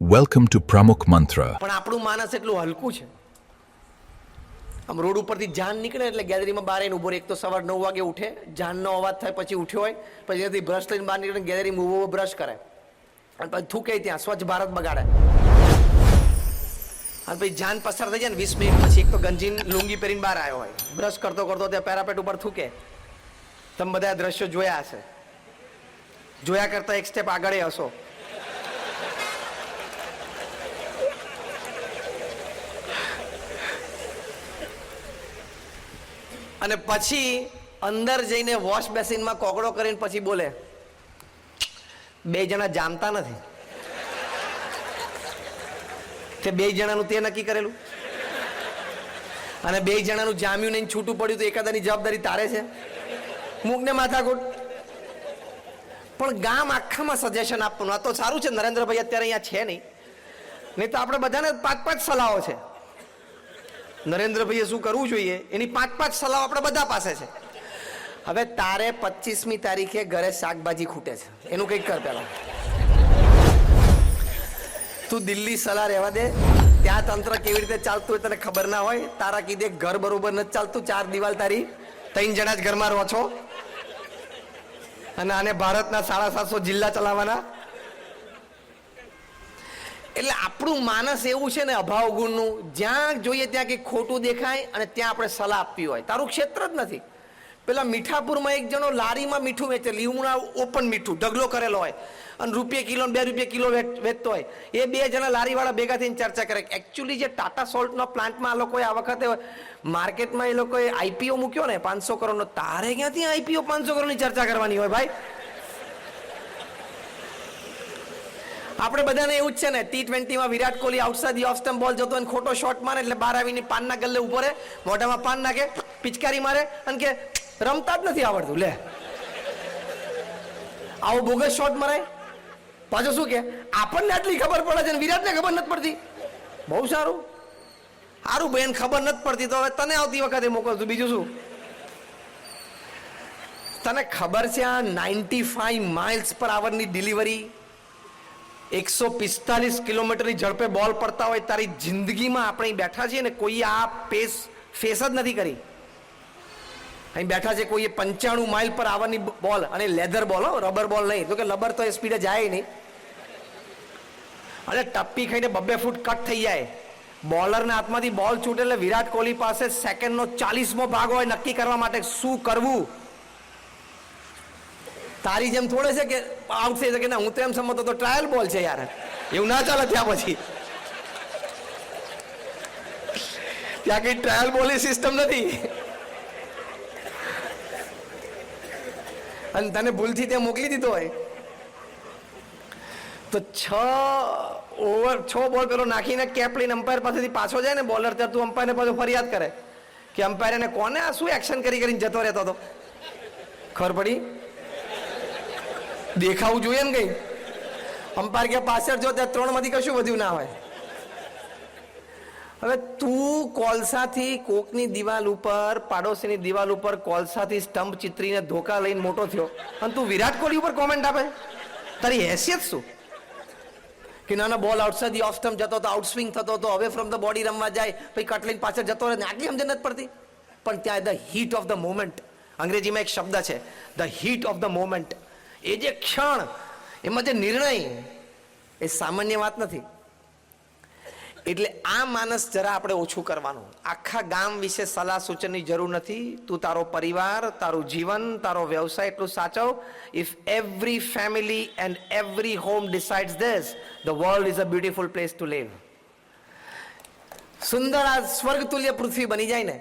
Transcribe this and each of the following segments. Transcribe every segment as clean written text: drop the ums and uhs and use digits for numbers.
Welcome to Pramukh Mantra. પણ આપણું માનસ એટલું હલકું છે. આમ રોડ ઉપરથી જાન નીકળે એટલે ગેલેરીમાં બહાર આવીને ઊભો રહે. એક તો સવાર 9 વાગે ઉઠે, જાનનો અવાજ થાય, પછી ઉઠ્યો હોય, પછી ત્યાંથી બ્રશ લઈને બહાર નીકળે, ગેલેરીમાં ઊભો બ્રશ કરે અને પછી થૂકે ત્યાં, સ્વચ્છ ભારત બગાડે. અને પછી જાન પસાર થઈ જાય ને 20 મિનિટ પછી એક તો ગંજીન લુંગી પહેરીને બહાર આવ્યો હોય, બ્રશ કરતો કરતો ત્યાં પેરાપેટ ઉપર થૂકે. તમે બધા દ્રશ્યો જોયા હશે. જોયા કરતા એક સ્ટેપ આગળ હશો. અને પછી અંદર જઈને વોશ બેસિનમાં કોગળો કરીને પછી બોલે, 2 જણા જામતા નથી કે 2 જણાનું તે નક્કી કરેલું, અને 2 જણાનું જામ્યું નહીં, છૂટું પડ્યું તો એકાદાની જવાબદારી તારે છે. મૂકને માથાકૂટ. પણ ગામ આખામાં સજેશન આપવાનું. આ તો સારું છે નરેન્દ્રભાઈ અત્યારે અહીંયા છે નહીં તો આપણે બધાને 5-5 સલાહો છે. નરેન્દ્રભાઈએ શું કરવું જોઈએ એની 5-5 સલાહ આપણે બધા પાસે છે. હવે તારે 25મી તારીખે ઘરે શાકભાજી ખૂટે છે, એનું કંઈક કર. પેલા તું દિલ્હી સલાહ રહેવા દે. ત્યાં તંત્ર કેવી રીતે ચાલતું હોય તને ખબર ના હોય. તારા કીધે ઘર બરોબર નથી ચાલતું. 4 દિવાલ તારી, 3 જણા જ ઘરમાં રહો છો, અને આને ભારતના 750 જિલ્લા ચલાવવાના. એટલે આપણું માનસ એવું છે ને અભાવ ગુણનું, જ્યાં જોઈએ ત્યાં કંઈક ખોટું દેખાય અને ત્યાં આપણે સલાહ આપવી હોય. તારું ક્ષેત્ર જ નથી. પેલા મીઠાપુરમાં એક જણો લારીમાં મીઠું વેચે, લીમડા ઓપન મીઠું ઢગલો કરેલો હોય, અને ₹1 કિલો ને ₹2 કિલો વેચતો હોય. એ 2 જણા લારીવાળા ભેગા થઈને ચર્ચા કરે. એકચ્યુઅલી જે ટાટા સોલ્ટનો પ્લાન્ટમાં આ લોકોએ આ વખતે માર્કેટમાં એ લોકોએ આઈપીઓ મૂક્યો ને 500 કરોડનો. તારે ક્યાંથી આઈપીઓ 500 કરોડની ચર્ચા કરવાની હોય ભાઈ? આપણે બધાને એવું જ છે ને. T20માં Virat Kohli outside the off stump ball જતો અને ખોટો શોટ મારે એટલે બહાર આવીને પાનના ગલ્લે ઉભો રહે, મોઢામાં પાન નાખે, પિચકારી મારે અને કે રમતા જ નથી આવડતું. લે, આવો બોગસ શોટ મરાય. પાછો શું કે આપણને આટલી ખબર પડે છે ને વિરાટને ખબર નથી પડતી. બહુ સારું સારું બેન, ખબર નથી પડતી તો હવે તને આવતી વખતે મોકલતું. બીજું શું? તને ખબર છે આ 95 માઇલ્સ પર આવરની ડિલિવરી, 145 કિલોમીટરની ઝડપે બોલ પડતા હોય, તારી જિંદગીમાં આપણે બેઠા છીએ ને કોઈ આ ફેસ જ નથી કરી. અહીં બેઠા છે કોઈએ 95 માઇલ પર આવવાની બોલ, અને લેધર બોલ, રબર બોલ નહીં. તો કે રબર તો એ સ્પીડે જાય નહીં, અને ટપ્પી ખાઈને 2 ફૂટ કટ થઈ જાય. બોલરના હાથમાંથી બોલ છૂટે એટલે વિરાટ કોહલી પાસે સેકન્ડનો 40મો ભાગ હોય નક્કી કરવા માટે શું કરવું. તારી જેમ થોડે છે કે આઉટ થઈ શકે. ના, હું તો એમ સમજતો તો ટ્રાયલ બોલ છે યાર, એવું ના ચાલે. ત્યાં પછી ત્યાં કઈ ટ્રાયલ બોલની સિસ્ટમ નથી. અને તને ભૂલથી ત્યાં મોકલી દીધો હોય તો 6 બોલ પેલો નાખીને કેપ લઈને અમ્પાયર પાસેથી પાછો જાય ને બોલર, ત્યાં તું અમ્પાયરને પાછો ફરિયાદ કરે કે અમ્પાયર એને કોને આ શું એક્શન કરીને જતો રહેતો હતો. ખબર પડી? દેખાવું જોઈએ ને કઈ. અમ્પાયર કે પાછળ જો ત્યાં 3 માંથી કશું વધ્યું ના હોય. હવે તું કોલસાથી કોકની દિવાલ ઉપર, પાડોશીની દિવાલ ઉપર કોલસાથી સ્ટમ્પ ચિત્રીને ધોકા લઈને મોટો થયો, અને તું વિરાટ કોહલી ઉપર કોમેન્ટ આપે. તારી હેસિયત શું? કે નાના બોલ આઉટસાઇડ ધી ઓફ સ્ટમ્પ જતો હતો, આઉટ સ્વિંગ થતો હતો, અવે ફ્રોમ ધ બોડી રમવા જાય, પછી કટ લઈને પાછળ જતો રહે. આટલી સમજણ નથી પડતી. પણ ત્યાં the heat of the moment, અંગ્રેજીમાં એક શબ્દ છે the heat of the moment. એ જે ક્ષણ, એમાં જે નિર્ણય, એ સામાન્ય વાત નથી. એટલે આ માનસ જરા આપણે ઓછું કરવાનું. આખા ગામ વિશે સલાહ સૂચનની જરૂર નથી. તું તારો પરિવાર, તારું જીવન, તારો વ્યવસાય એટલું સાચવ. If every family and every home decides this, the world is a beautiful place to live. સુંદર આ સ્વર્ગ તુલ્ય પૃથ્વી બની જાય ને.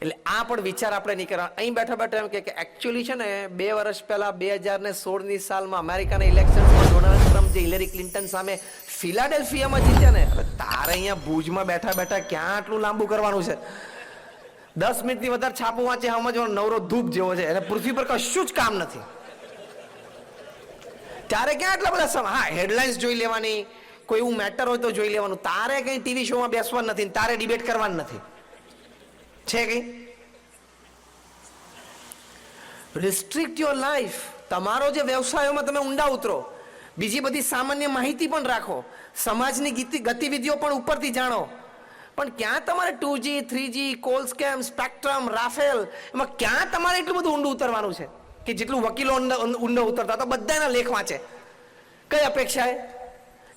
એટલે આ પણ વિચાર આપણે નહીં કરવા. અહીં બેઠા બેઠા એમ કે એકચ્યુઅલી છે ને 2 વર્ષ પહેલા 2016ની સાલમાં અમેરિકાના ઇલેક્શન્સમાં ડોનાલ્ડ ટ્રમ્પ જે હિલેરી ક્લિન્ટન સામે ફિલાડેલ્ફિયામાં જીત્યા ને, તારે અહીંયા ભુજમાં બેઠા બેઠા ક્યાં આટલું લાંબુ કરવાનું છે? 10 મિનિટથી વધારે છાપું વાંચે સમજવાનો નવરો ધૂપ જેવો છે, અને પૃથ્વી પર કશું જ કામ નથી. ત્યારે ક્યાં આટલા બધા સમય? હા, હેડલાઇન્સ જોઈ લેવાની, કોઈ એવું મેટર હોય તો જોઈ લેવાનું. તારે કઈ ટીવી શોમાં બેસવાનું નથી, તારે ડિબેટ કરવાનું નથી. છે કઈ? Restrict your life. તમારો જે વ્યવસાયોમાં તમે ઊંડા ઉતરો. બીજી બધી સામાન્ય માહિતી પણ રાખો, સમાજની ગતિવિધિઓ પણ ઉપરથી જાણો. પણ ક્યાં તમારે 2G 3G call scam spectrum Rafale એમાં ક્યાં તમારે એટલું બધું ઊંડું ઉતરવાનું છે કે જેટલું વકીલો ઊંડો ઉતરતા તો બધાના લેખ વાંચે. કઈ અપેક્ષાએ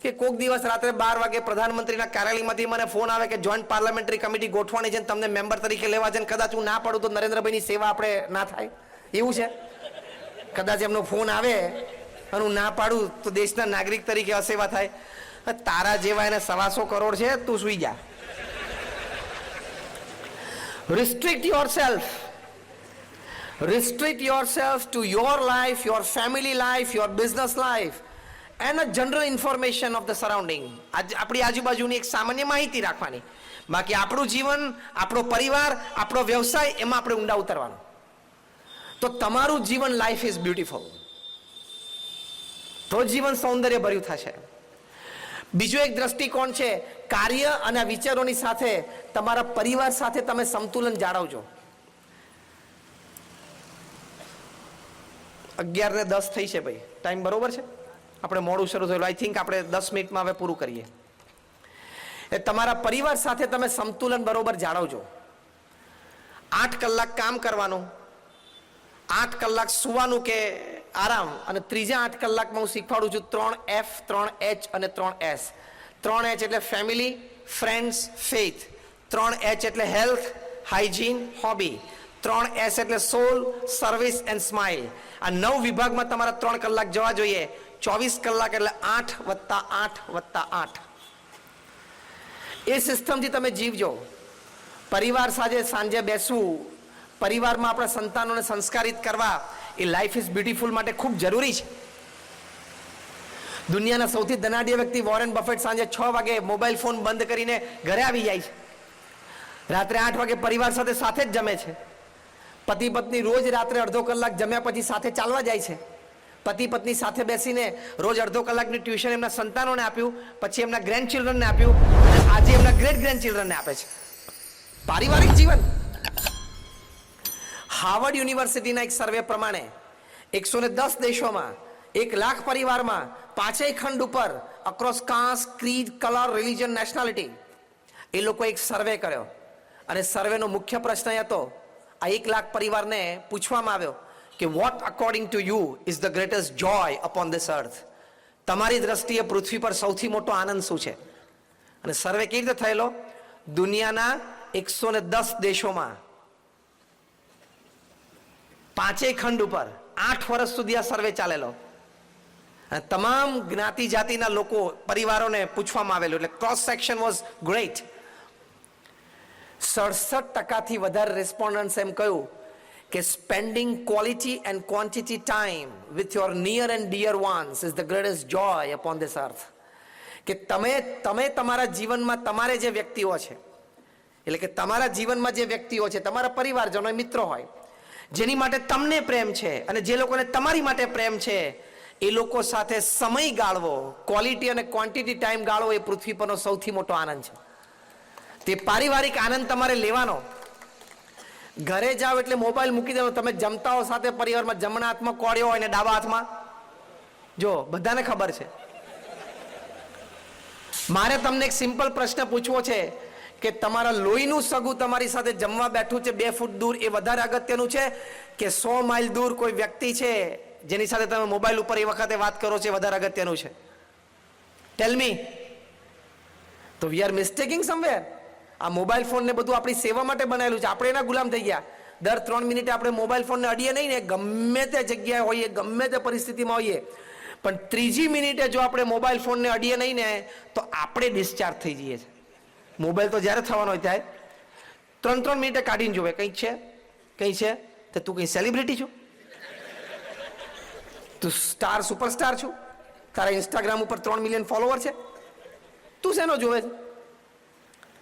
કે કોક દિવસ રાત્રે 12 વાગે પ્રધાનમંત્રીના કાર્યાલયમાંથી મને ફોન આવે કે જોઈન્ટ પાર્લામેન્ટરી કમિટી ગોઠવાની છે, તમને મેમ્બર તરીકે લેવા છે, કદાચ હું ના પાડું તો નરેન્દ્રભાઈની સેવા આપણે ના થાય, એવું છે? કદાચ એમનો ફોન આવે અને હું ના પાડું તો દેશના નાગરિક તરીકે અસેવા થાય. તારા જેવા એને 125 કરોડ છે, તું સુઈ જા. Restrict yourself. Restrict yourself to your life, your family life, your business life and a general information of the surrounding. આપણી આજુબાજુની એક સામાન્ય માહિતી રાખવાની. બાકી આપણું જીવન, આપણો પરિવાર, આપણો વ્યવસાય એમાં આપણે ઊંડા ઉતરવાનું. તો તમારું જીવન લાઈફ ઇઝ બ્યુટીફુલ. તો જીવન સૌંદર્ય ભર્યું થશે. બીજો એક દ્રષ્ટિકોણ છે, કાર્ય અને વિચારોની સાથે તમારા પરિવાર સાથે તમે સંતુલન જાળવજો. 11:10 થઈ છે ભાઈ, ટાઈમ બરોબર છે? આપણે મોડું શરૂ થયેલું, આઈ થિંક આપણે 10 મિનિટમાં હવે પૂરું કરીએ. એ તમારા પરિવાર સાથે તમે સંતુલન બરોબર જાળવજો. 8 કલાક કામ કરવાનું, 8 કલાક સુવાનું કે આરામ, અને ત્રીજા 8 કલાકમાં હું શીખવાડું છું 3F 3H અને 3S. 3H એટલે ફેમિલી, ફ્રેન્ડ્સ, ફેથ. 3H એટલે હેલ્થ, હાઇજીન, હોબી. 3S એટલે સોલ, સર્વિસ એન્ડ સ્માઇલ. આ 9 વિભાગમાં તમારા 3 કલાક જવા જોઈએ. 24 કલાક એટલે 8 + 8 + 8. એ સિસ્ટમથી તમે જીવજો. પરિવાર સાથે સાંજે બેસવું, પરિવારમાં આપણા સંતાનોને સંસ્કારિત કરવા, એ લાઈફ ઇઝ બ્યુટીફુલ માટે ખૂબ જરૂરી છે. દુનિયાના સૌથી ધનાઢ્ય વ્યક્તિ વોરેન બફેટ સાંજે 6 વાગે મોબાઈલ ફોન બંધ કરીને ઘરે આવી જાય છે. રાત્રે 8 વાગે પરિવાર સાથે સાથે જ જમે છે. પતિ પત્ની રોજ રાત્રે અડધો કલાક જમ્યા પછી સાથે ચાલવા જાય છે. પતિ પત્ની સાથે બેસીને રોજ અડધો કલાકની ટ્યુશન એમના સંતાનોને આપ્યું, પછી એમના ગ્રેન્ડ ચિલ્ડ્રનને આપ્યું, અને આજે એમના ગ્રેટ ગ્રેન્ડ ચિલ્ડ્રનને આપે છે. પારિવારિક જીવન. હાર્વર્ડ યુનિવર્સિટીના એક સર્વે પ્રમાણે 110 દેશોમાં 1 લાખ પરિવારમાં 5 ખંડ ઉપર across caste, creed, colour, religion, nationality એ લોકો એક સર્વે કર્યો, અને સર્વેનો મુખ્ય પ્રશ્ન એ હતો, આ 1 લાખ પરિવારને પૂછવામાં આવ્યો કે what according to you is the greatest joy upon this earth. તમારી દ્રષ્ટિએ પૃથ્વી પર સૌથી મોટો આનંદ શું છે? અને સર્વે કેવી રીતે થયેલો? દુનિયાના 110 દેશોમાં 5 ખંડ ઉપર 8 વર્ષ સુધી આ સર્વે ચાલેલો. અને તમામ જ્ઞાતિ જાતિના લોકો, પરિવારોને પૂછવામાં આવેલું, એટલે ક્રોસ સેક્શન વોઝ ગ્રેટ. 67% વધારે રેસ્પોન્ડન્ટ્સ એમ કહ્યું કે spending quality and quantity time with your near and dear ones is the greatest joy upon this earth. કે તમે તમારા જીવનમાં તમારે જે વ્યક્તિઓ છે, એટલે કે તમારા જીવનમાં જે વ્યક્તિઓ છે, તમારા પરિવારજનો, મિત્રો હોય, જેની માટે તમને પ્રેમ છે અને જે લોકોને તમારી માટે પ્રેમ છે, એ લોકો સાથે સમય ગાળવો, ક્વોલિટી અને ક્વોન્ટિટી ટાઈમ ગાળવો, એ પૃથ્વી પરનો સૌથી મોટો આનંદ છે. તે પારિવારિક આનંદ તમારે લેવાનો. ઘરે જાઓ એટલે મોબાઈલ મૂકી દેવાનો. તમે જમતા હો સાથે પરિવારમાં, જમણા હાથમાં કોળિયો હોય ને ડાબા હાથમાં, જો બધાને ખબર છે. મારે તમને એક સિમ્પલ પ્રશ્ન પૂછવો છે કે તમારા લોહીનું સગું તમારી સાથે જમવા બેઠું છે 2 ફૂટ દૂર, એ વધારે અગત્યનું છે કે 100 માઇલ દૂર કોઈ વ્યક્તિ છે જેની સાથે તમે મોબાઈલ ઉપર એ વખતે વાત કરો છો, એ વધારે અગત્યનું છે? ટેલ મી. તો વી આર મિસ્ટેકિંગ સમવેર. આ મોબાઈલ ફોન ને બધું આપણી સેવા માટે બનાવેલું છે. આપણે એના ગુલામ થઈ ગયા. દર 3 મિનિટે આપણે મોબાઈલ ફોનને અડીએ નહીં ને, ગમે તે જગ્યાએ હોઈએ, ગમે તે પરિસ્થિતિમાં હોઈએ, પણ 3જી મિનિટે જો આપણે મોબાઈલ ફોનને અડીએ નહીં ને, તો આપણે ડિસ્ચાર્જ થઈ જઈએ છીએ. મોબાઈલ તો જ્યારે થવાનો હોય ત્યારે 3 મિનિટે કાઢીને જોવે, કંઈક છે, કંઈ છે, તો તું કંઈ સેલિબ્રિટી છું? તું સ્ટાર, સુપરસ્ટાર છું? તારા ઇન્સ્ટાગ્રામ ઉપર 3 મિલિયન ફોલોવર છે? તું શેનો જોવે છે?